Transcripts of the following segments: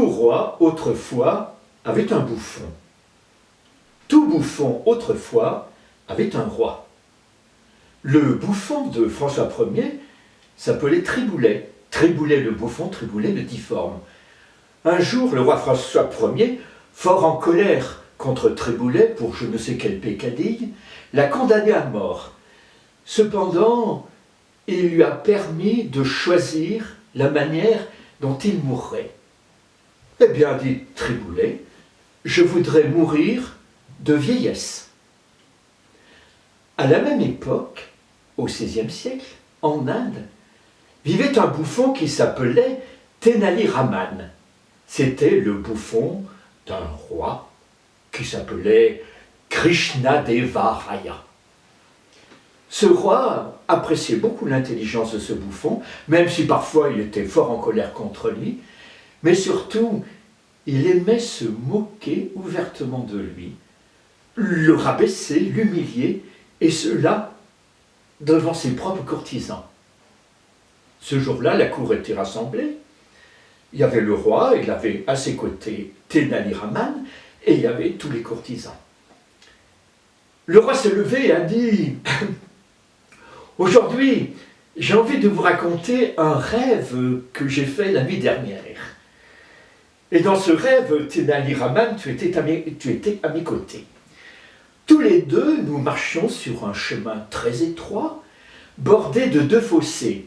Tout roi, autrefois, avait un bouffon. Tout bouffon, autrefois, avait un roi. Le bouffon de François Ier s'appelait Triboulet. Triboulet le bouffon, Triboulet le difforme. Un jour, le roi François Ier, fort en colère contre Triboulet pour je ne sais quelle peccadille, l'a condamné à mort. Cependant, il lui a permis de choisir la manière dont il mourrait. Eh bien, dit Triboulet, je voudrais mourir de vieillesse. À la même époque, au XVIe siècle, en Inde, vivait un bouffon qui s'appelait Tenali Raman. C'était le bouffon d'un roi qui s'appelait Krishnadeva Raya. Ce roi appréciait beaucoup l'intelligence de ce bouffon, même si parfois il était fort en colère contre lui, mais surtout, il aimait se moquer ouvertement de lui, le rabaisser, l'humilier, et cela devant ses propres courtisans. Ce jour-là, la cour était rassemblée. Il y avait le roi, il avait à ses côtés Tenali Raman, et il y avait tous les courtisans. Le roi s'est levé et a dit « Aujourd'hui, j'ai envie de vous raconter un rêve que j'ai fait la nuit dernière. Et dans ce rêve, Tenali Raman, tu étais à mes côtés. Tous les deux, nous marchions sur un chemin très étroit, bordé de deux fossés.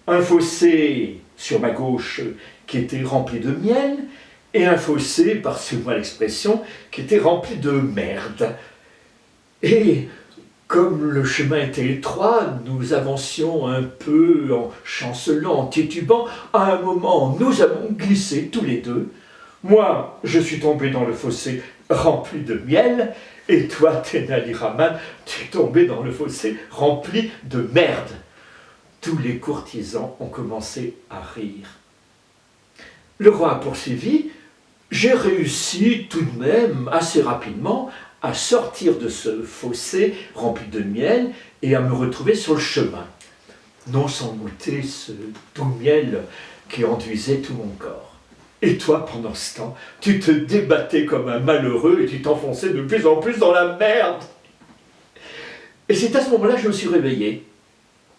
Un fossé sur ma gauche qui était rempli de miel, et un fossé, passez-moi l'expression, qui était rempli de merde. Et comme le chemin était étroit, nous avancions un peu en chancelant, en titubant. À un moment, nous avons glissé tous les deux. Moi, je suis tombé dans le fossé rempli de miel, et toi, Tenali Raman, tu es tombé dans le fossé rempli de merde. Tous les courtisans ont commencé à rire. Le roi a poursuivi. J'ai réussi tout de même assez rapidement à sortir de ce fossé rempli de miel et à me retrouver sur le chemin, non sans goûter ce doux miel qui enduisait tout mon corps. Et toi, pendant ce temps, tu te débattais comme un malheureux et tu t'enfonçais de plus en plus dans la merde. Et c'est à ce moment-là que je me suis réveillé.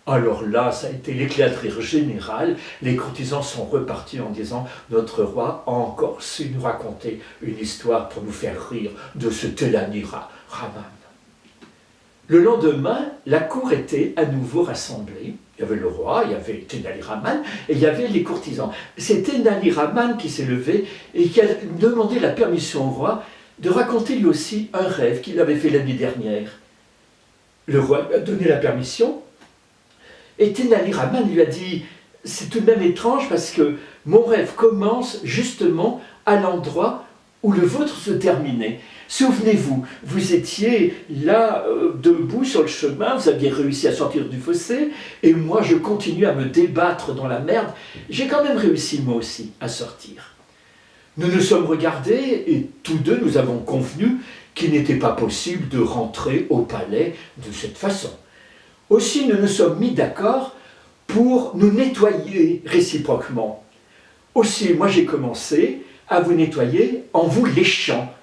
Alors là, ça a été l'éclat de rire général. Les courtisans sont repartis en disant « Notre roi a encore su nous raconter une histoire pour nous faire rire de ce Tenali Raman. » Le lendemain, la cour était à nouveau rassemblée. Il y avait le roi, il y avait Tenali Raman et il y avait les courtisans. C'est Tenali Raman qui s'est levé et qui a demandé la permission au roi de raconter lui aussi un rêve qu'il avait fait la nuit dernière. Le roi lui a donné la permission. Et Tenali Raman lui a dit « C'est tout de même étrange parce que mon rêve commence justement à l'endroit où le vôtre se terminait. Souvenez-vous, vous étiez là, debout sur le chemin, vous aviez réussi à sortir du fossé, et moi je continue à me débattre dans la merde. J'ai quand même réussi moi aussi à sortir. Nous nous sommes regardés et tous deux nous avons convenu qu'il n'était pas possible de rentrer au palais de cette façon. Aussi, nous nous sommes mis d'accord pour nous nettoyer réciproquement. Aussi, moi j'ai commencé à vous nettoyer en vous léchant.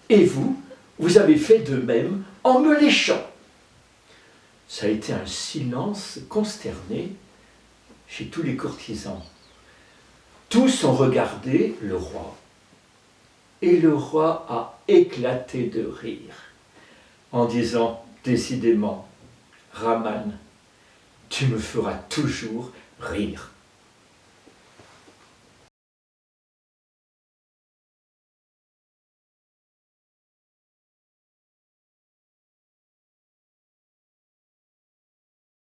Et vous, vous avez fait de même en me léchant. Ça a été un silence consterné chez tous les courtisans. Tous ont regardé le roi. Et le roi a éclaté de rire en disant décidément, Raman, tu me feras toujours rire.